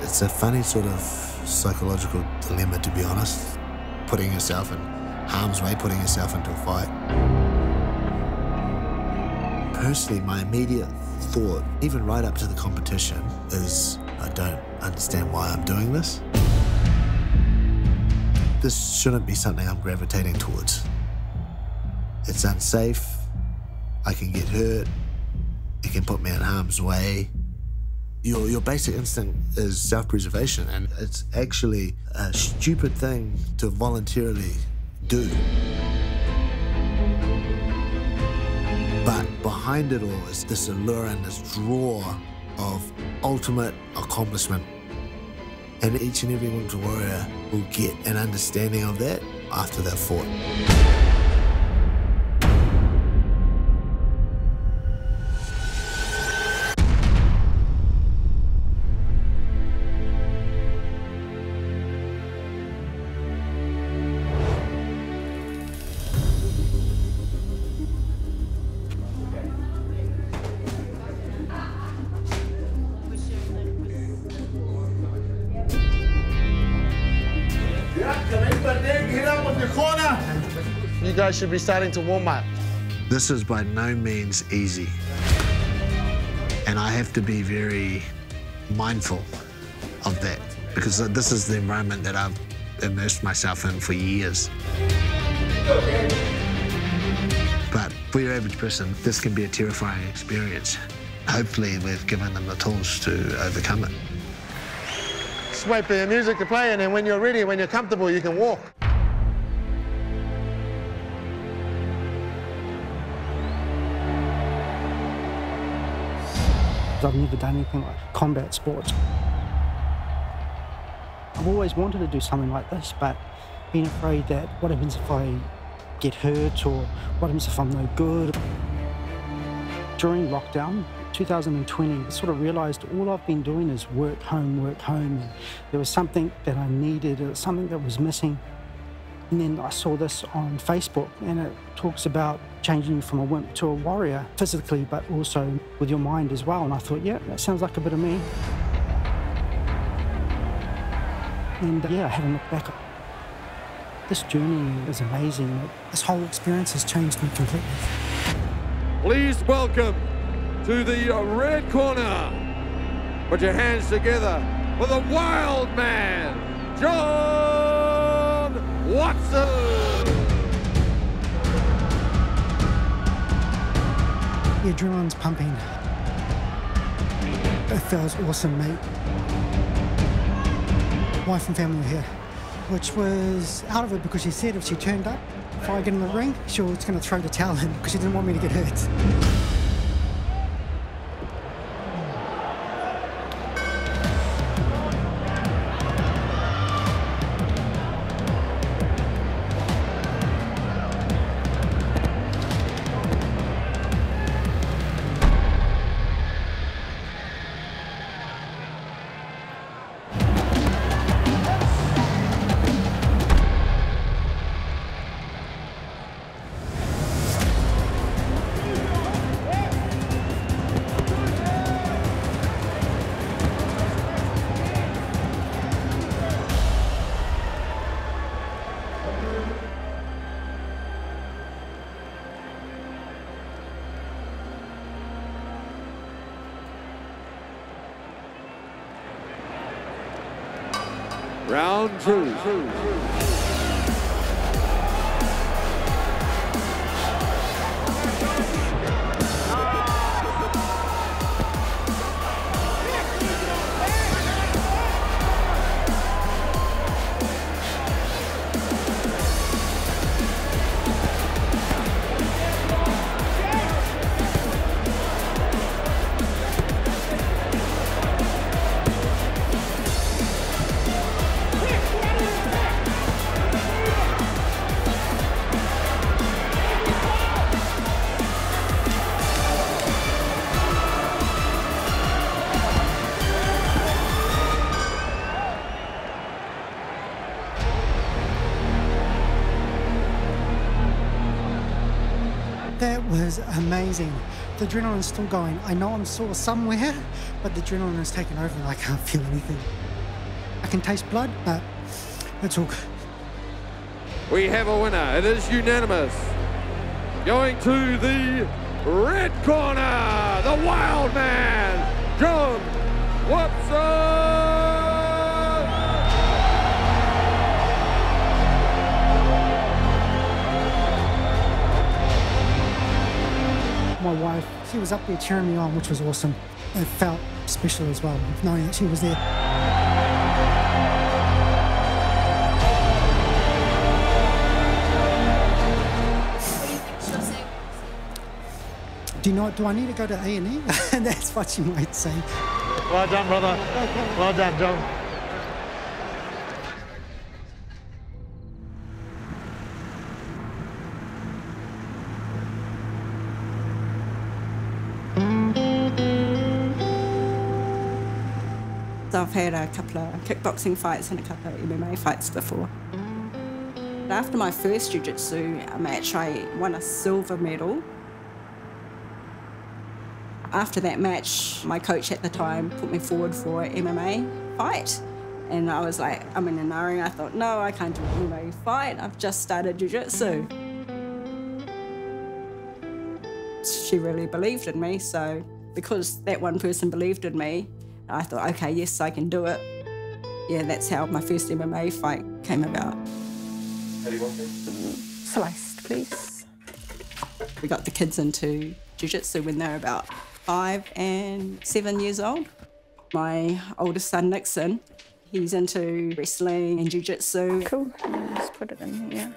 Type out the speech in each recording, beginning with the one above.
It's a funny sort of psychological dilemma, to be honest, putting yourself in harm's way, putting yourself into a fight. Personally, my immediate thought, even right up to the competition, is I don't understand why I'm doing this. This shouldn't be something I'm gravitating towards. It's unsafe, I can get hurt, it can put me in harm's way. Your basic instinct is self-preservation, and it's actually a stupid thing to voluntarily do. But behind it all is this allure and this draw of ultimate accomplishment. And each and every Winter Warrior will get an understanding of that after they've fought. You guys should be starting to warm up. This is by no means easy. And I have to be very mindful of that, because this is the environment that I've immersed myself in for years. But for your average person, this can be a terrifying experience. Hopefully, we've given them the tools to overcome it. Just wait for your music to play, and then when you're ready, when you're comfortable, you can walk. I've never done anything like combat sports. I've always wanted to do something like this, but being afraid that what happens if I get hurt, or what happens if I'm no good. During lockdown, 2020, I sort of realised all I've been doing is work, home, and there was something that I needed, or something that was missing. And then I saw this on Facebook, and it talks about changing from a wimp to a warrior, physically, but also with your mind as well. And I thought, yeah, that sounds like a bit of me. And yeah, I haven't looked back. This journey is amazing. This whole experience has changed me completely. Please welcome to the red corner. Put your hands together for the wild man, John Watson. The adrenaline's pumping. It feels awesome, mate. Wife and family were here, which was out of it because she said if she turned up, if I get in the ring, she was going to throw the towel in because she didn't want me to get hurt. Round two. That was amazing. The adrenaline's still going. I know I'm sore somewhere, but the adrenaline is taking over and I can't feel anything. I can taste blood, but it's all good. We have a winner. It is unanimous. Going to the red corner, the wild man, John Watson. My wife, she was up there cheering me on, which was awesome. It felt special as well, knowing that she was there. Do I need to go to A&E? That's what she might say. Well done, brother. Well done, John. I've had a couple of kickboxing fights and a couple of MMA fights before. After my first jiu-jitsu match, I won a silver medal. After that match, my coach at the time put me forward for an MMA fight. And I was like, I'm in a naring. I thought, no, I can't do an MMA fight. I've just started jiu-jitsu. She really believed in me, so because that one person believed in me, I thought, okay, yes, I can do it. Yeah, that's how my first MMA fight came about. How do you want it? Sliced, please. We got the kids into jiu-jitsu when they were about 5 and 7 years old. My oldest son, Nixon, he's into wrestling and jiu-jitsu. Cool, just put it in here.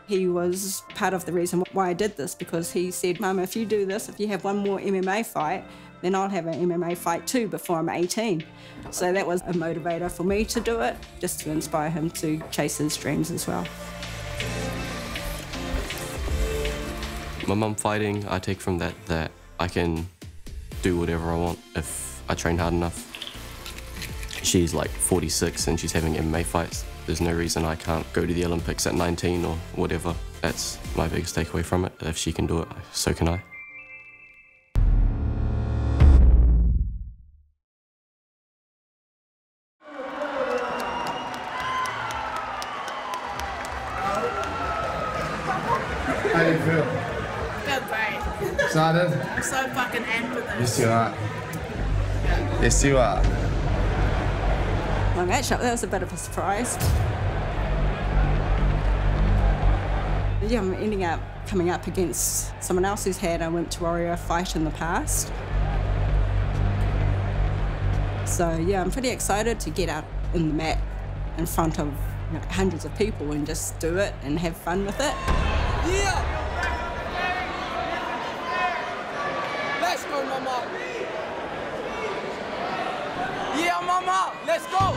He was part of the reason why I did this, because he said, Mum, if you do this, if you have one more MMA fight, then I'll have an MMA fight too before I'm 18. So that was a motivator for me to do it, just to inspire him to chase his dreams as well. My mum fighting, I take from that I can do whatever I want if I train hard enough. She's like 46 and she's having MMA fights. There's no reason I can't go to the Olympics at 19 or whatever. That's my biggest takeaway from it. If she can do it, so can I. How do you feel? Feel great. Excited? I'm so fucking amped with this. Yes, you are. Yes, you are. My matchup, that was a bit of a surprise. Yeah, I'm ending up coming up against someone else who's had a Winter Warrior fight in the past. So yeah, I'm pretty excited to get out in the mat in front of hundreds of people and just do it and have fun with it. Yeah! Let's go, mama! Yeah, mama! Let's go!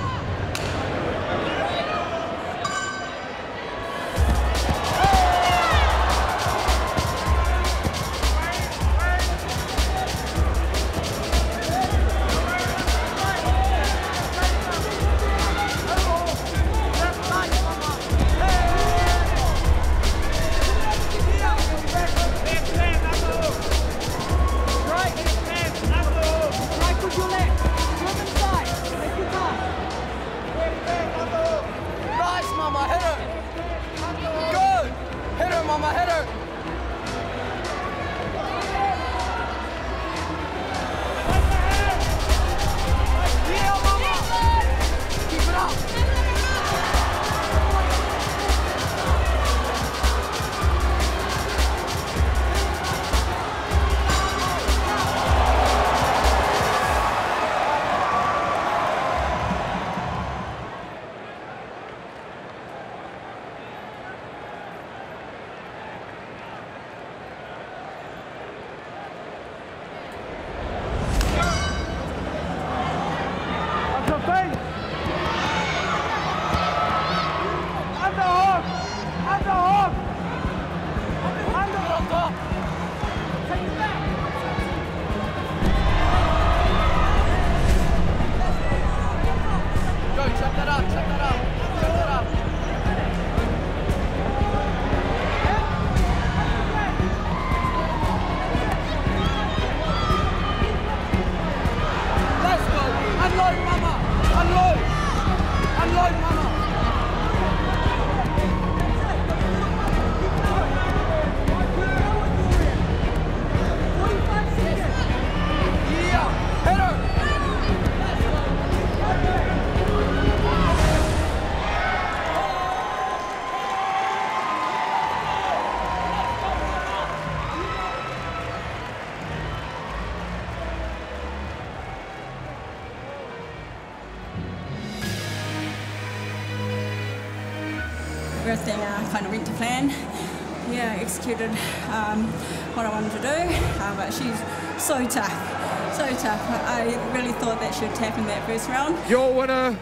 everything kind of went to plan. Yeah, executed what I wanted to do, but she's so tough, so tough. I really thought that she'd tap in that first round. Your winner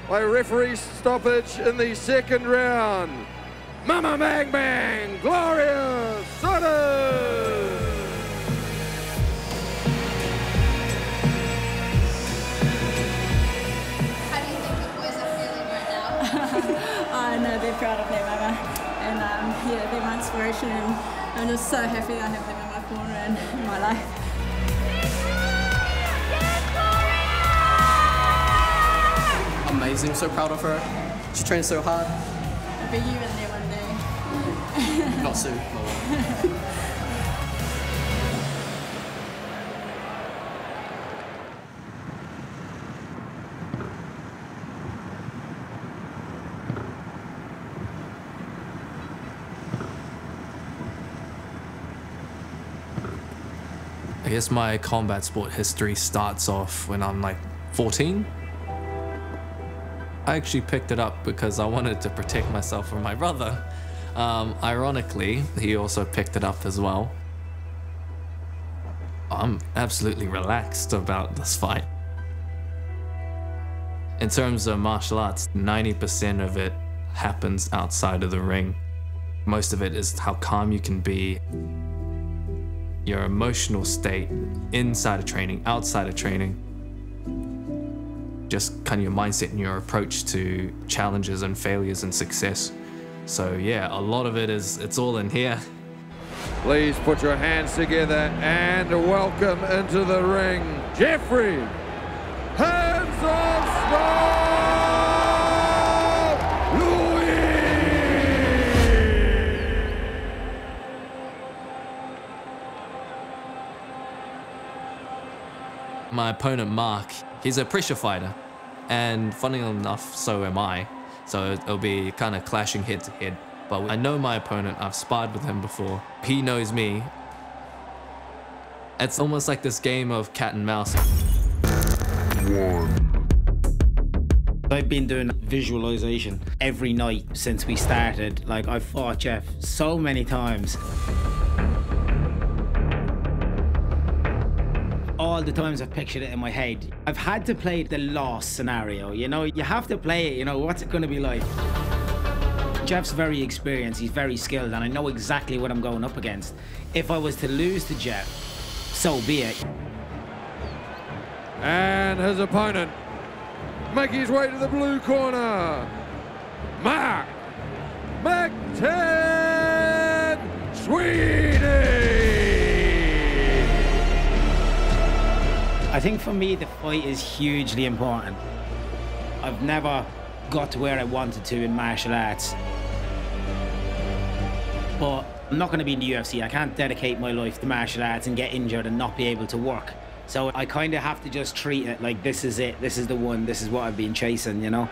by referee stoppage in the second round, Mama Bang Bang, Gloria Sonnen. How do you think the boys are feeling right now? I know they're proud of their mama, and yeah, they're my inspiration, and I'm just so happy I have them in my corner and in my life. Amazing, so proud of her. She trains so hard. I'll be you in there one day. Not soon. I guess my combat sport history starts off when I'm like 14. I actually picked it up because I wanted to protect myself from my brother. Ironically, he also picked it up as well. I'm absolutely relaxed about this fight. In terms of martial arts, 90% of it happens outside of the ring. Most of it is how calm you can be, your emotional state inside of training, outside of training. Just kind of your mindset and your approach to challenges and failures and success. So yeah, a lot of it is, it's all in here. Please put your hands together and welcome into the ring, Jeffrey Hands of Snow Louis. My opponent, Mark, he's a pressure fighter, and funny enough, so am I. So it'll be kind of clashing head to head. But I know my opponent, I've sparred with him before. He knows me. It's almost like this game of cat and mouse. I've been doing visualization every night since we started. Like, I've fought Jeff so many times. All the times I've pictured it in my head. I've had to play the loss scenario, you know? You have to play it, you know, what's it gonna be like? Jeff's very experienced, he's very skilled, and I know exactly what I'm going up against. If I was to lose to Jeff, so be it. And his opponent, making his way to the blue corner, Mark McTen Sweeney. I think for me, the fight is hugely important. I've never got to where I wanted to in martial arts. But I'm not going to be in the UFC. I can't dedicate my life to martial arts and get injured and not be able to work. So I kind of have to just treat it like this is it. This is the one. This is what I've been chasing, you know?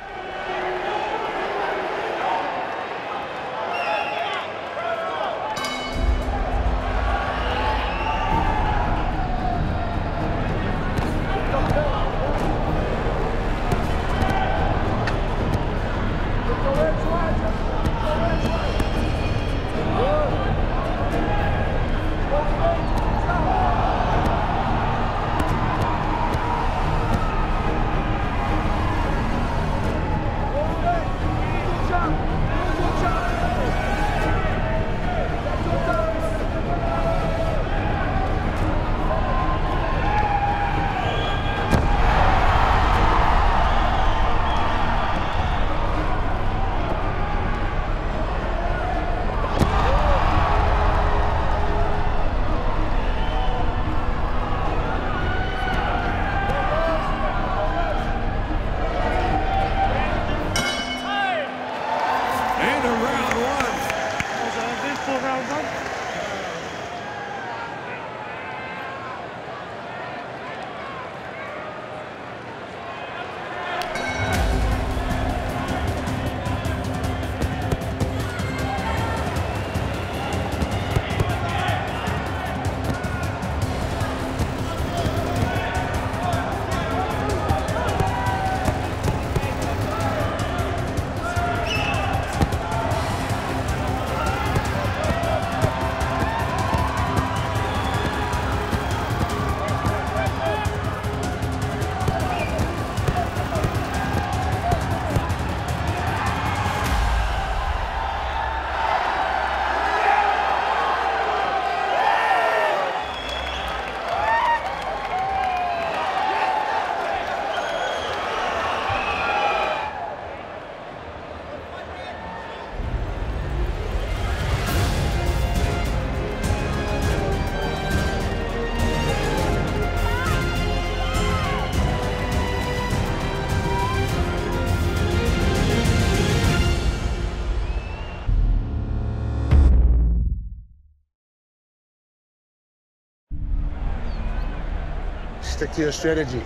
Stick to your strategy.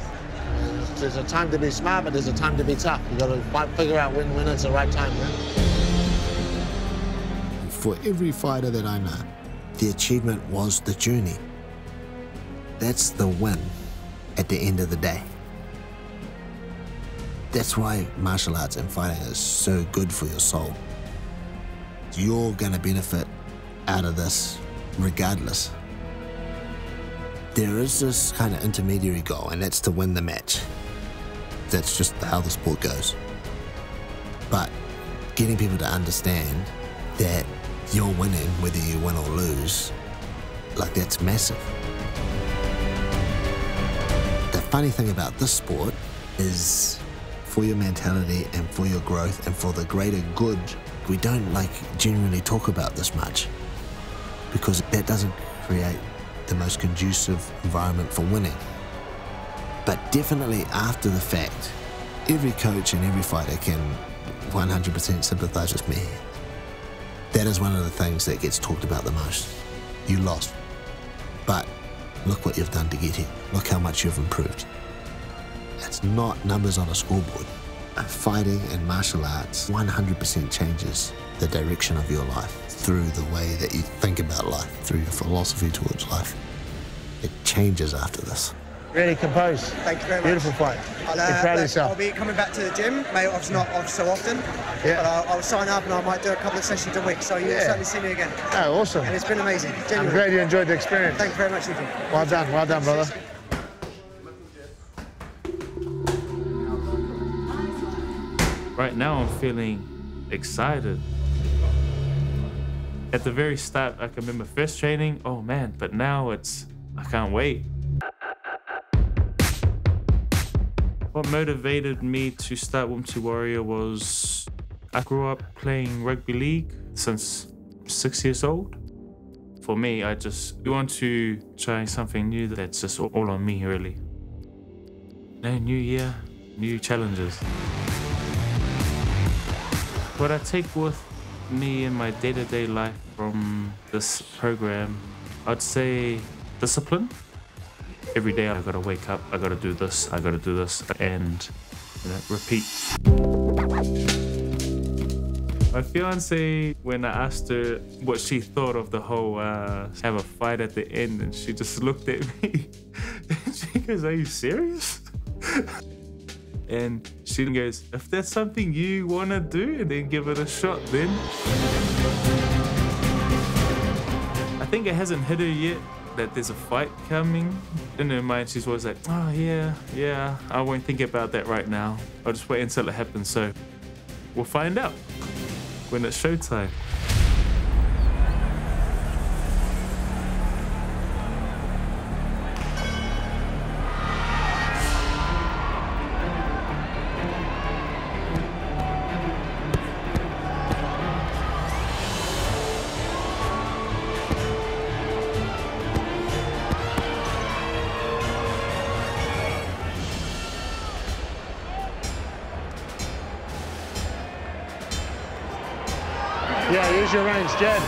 There's a time to be smart, but there's a time to be tough. You got to figure out when it's the right time, man. For every fighter that I know, the achievement was the journey. That's the win at the end of the day. That's why martial arts and fighting is so good for your soul. You're gonna benefit out of this regardless. There is this kind of intermediary goal, and that's to win the match. That's just how the sport goes. But getting people to understand that you're winning whether you win or lose, like, that's massive. The funny thing about this sport is, for your mentality and for your growth and for the greater good, we don't generally talk about this much, because that doesn't create the most conducive environment for winning. But definitely after the fact, every coach and every fighter can 100% sympathize with me. That is one of the things that gets talked about the most. You lost, but look what you've done to get here. Look how much you've improved. It's not numbers on a scoreboard. Fighting and martial arts 100% changes the direction of your life through the way that you think about life, through your philosophy towards life. It changes after this. Really composed. Thank you very much. Beautiful fight. Be proud of yourself. I'll be coming back to the gym, maybe obviously not so often, Yeah. but I'll sign up and I might do a couple of sessions a week, so you'll certainly see me again. Oh, awesome. And it's been amazing. I'm Genuinely. glad you enjoyed the experience. Thank you very much, Ethan. Well done, brother. Right now I'm feeling excited. At the very start, I can remember first training, oh man, but now I can't wait. What motivated me to start Womb to Warrior was I grew up playing rugby league since 6 years old. For me, I just want to try something new that's just all on me, really. No new year, new challenges. What I take with me in my day-to-day life from this program, I'd say discipline. Every day I gotta wake up, I gotta do this, I gotta do this, and repeat. My fiance, when I asked her what she thought of the whole have a fight at the end, and she just looked at me and she goes, "Are you serious?" And she goes, "If that's something you want to do, then give it a shot then." I think it hasn't hit her yet that there's a fight coming. In her mind, she's always like, "Oh yeah, I won't think about that right now. I'll just wait until it happens." So we'll find out when it's showtime. Yeah, use your range, Jed.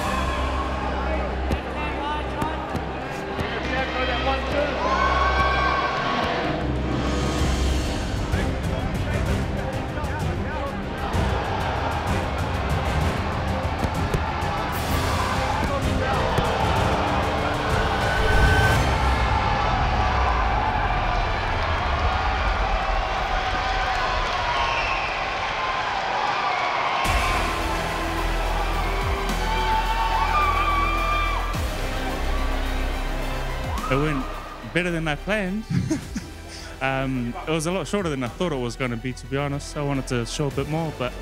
It went better than I planned. It was a lot shorter than I thought it was going to be, to be honest. I wanted to show a bit more, but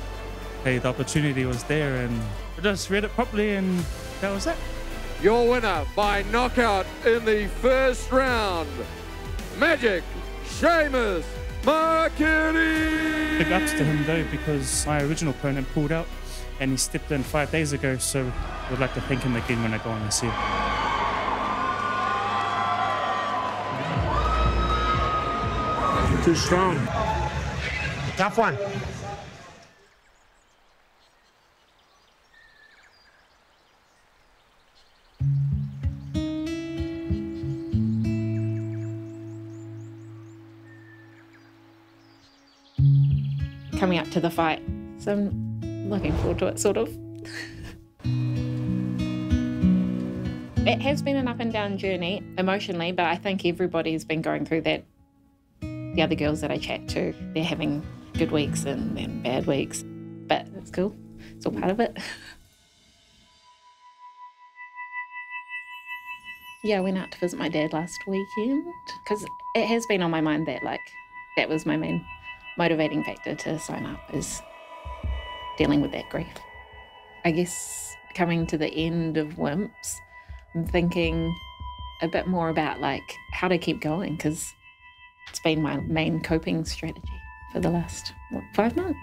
hey, the opportunity was there and I just read it properly and that was it. Your winner by knockout in the first round, Magic Seamus Markini. Big ups to him though, because my original opponent pulled out and he stepped in 5 days ago, so I would like to thank him again when I go on and see him. Too strong. Tough one. coming up to the fight. So I'm looking forward to it, sort of. It has been an up and down journey emotionally, but I think everybody's been going through that. The other girls that I chat to, they're having good weeks and then bad weeks, but it's cool. It's all part of it. Yeah, I went out to visit my dad last weekend because it has been on my mind that, like, that was my main motivating factor to sign up, is dealing with that grief. I guess coming to the end of WIMPs, I'm thinking a bit more about, like, how to keep going, because it's been my main coping strategy for the last, 5 months?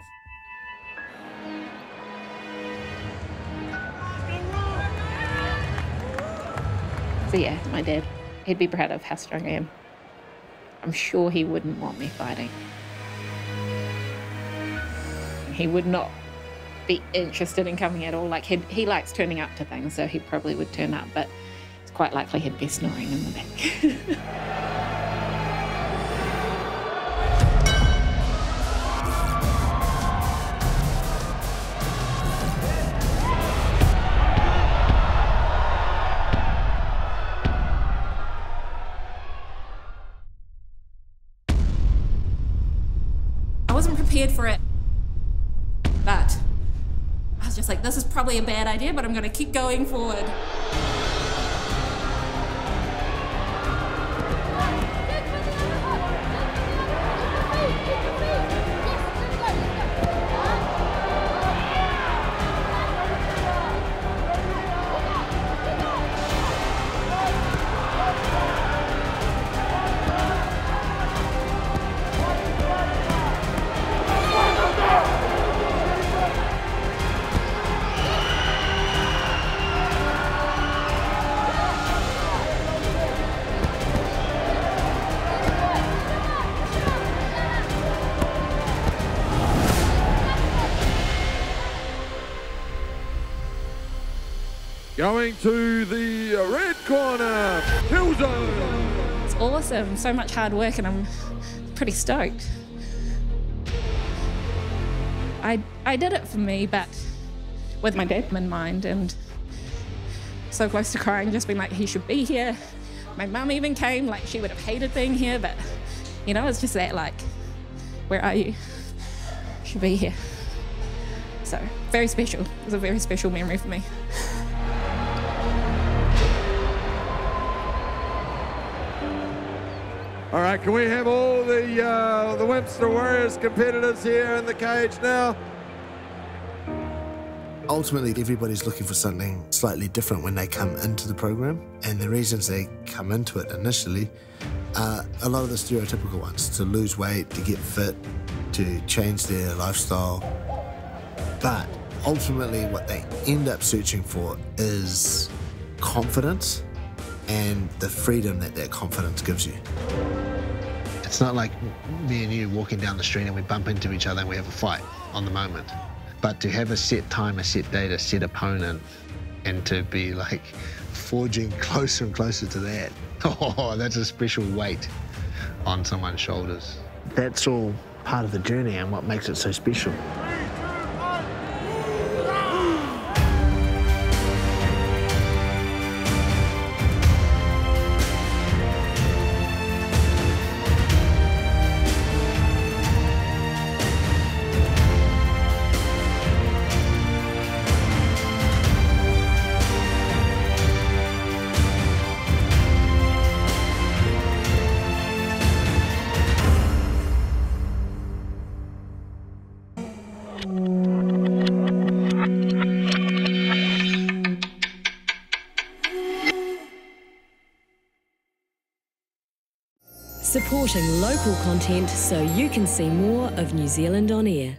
So yeah, my dad, he'd be proud of how strong I am. I'm sure he wouldn't want me fighting. He would not be interested in coming at all. Like, he likes turning up to things, so he probably would turn up, but it's quite likely he'd be snoring in the back. I wasn't prepared for it, but I was just like, this is probably a bad idea, but I'm going to keep going forward. Going to the red corner, Killzone. It's awesome, so much hard work, and I'm pretty stoked. I did it for me, but with my dad in mind, and so close to crying, just being like, he should be here. My mum even came, like, she would have hated being here, but, you know, it's just that, like, where are you? Should be here. So, very special. It was a very special memory for me. All right, can we have all the Wimster Warriors competitors here in the cage now? Ultimately, everybody's looking for something slightly different when they come into the program, and the reasons they come into it initially are a lot of the stereotypical ones: to lose weight, to get fit, to change their lifestyle. But ultimately, what they end up searching for is confidence and the freedom that that confidence gives you. It's not like me and you walking down the street and we bump into each other and we have a fight on the moment. But to have a set time, a set date, a set opponent, and to be like forging closer and closer to that, oh, that's a special weight on someone's shoulders. That's all part of the journey and what makes it so special. Supporting local content so you can see more of New Zealand on air.